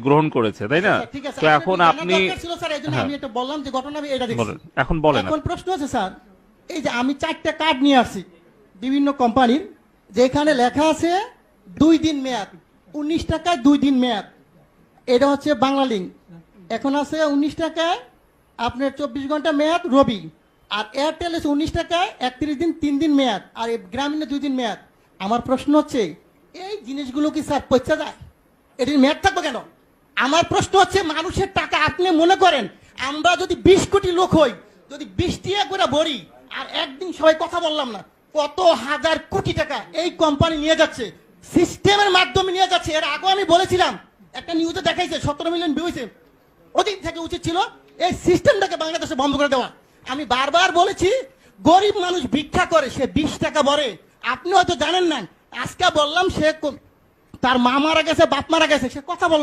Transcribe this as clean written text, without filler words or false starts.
গ্রহণ করেছে, তাই না? ঠিক আছে, তো এখন আপনি ছিল স্যার, এই জন্য হ্যাঁ, আমি এটা বললাম যে ঘটনা আমি এটা দেখছি। বলেন, এখন বলেন। এখন প্রশ্ন আছে স্যার, এই যে আমি 4টা কার্ড নিয়ে আসছি বিভিন্ন কোম্পানির, যেখানে লেখা আছে 2 দিন মেয়াদ, 19 টাকায় 2 দিন মেয়াদ। এটা হচ্ছে বাংলা লিঙ্ক। এখন আছে 19 টাকায় আপনার 24 ঘন্টা মেয়াদ রবি, আর এয়ারটেল আছে 19 টাকায় 31 দিন 3 দিন মেয়াদ, আর এই গ্রামীণে 2 দিন মেয়াদ। আমার প্রশ্ন হচ্ছে এই জিনিসগুলো কি স্যার পচা যায়? এটির মেয়াদ থাকবে কেন? আমার প্রশ্ন হচ্ছে মানুষের টাকা আপনি মনে করেন আমরা যদি 20 কোটি লোক হই, যদি 20 টাকা করে ভরি, আর একদিন সবাই কথা বললাম না, কত হাজার কোটি টাকা এই কোম্পানি নিয়ে যাচ্ছে, সিস্টেমের মাধ্যমে নিয়ে যাচ্ছে। এর আগে আমি বলেছিলাম, একটা নিউজে দেখাইছে 17 মিলিয়ন ভিউ হয়েছে। ওদিন থেকে উচিত ছিল এই সিস্টেমটাকে বাংলাদেশে বন্ধ করে দেওয়া। আমি বারবার বলেছি গরিব মানুষ ভিক্ষা করে, সে 20 টাকা ভরে, আপনি হয়তো জানেন না। আজকে বললাম সে তার মা মারা গেছে, বাপ মারা গেছে, সে কথা বলল না।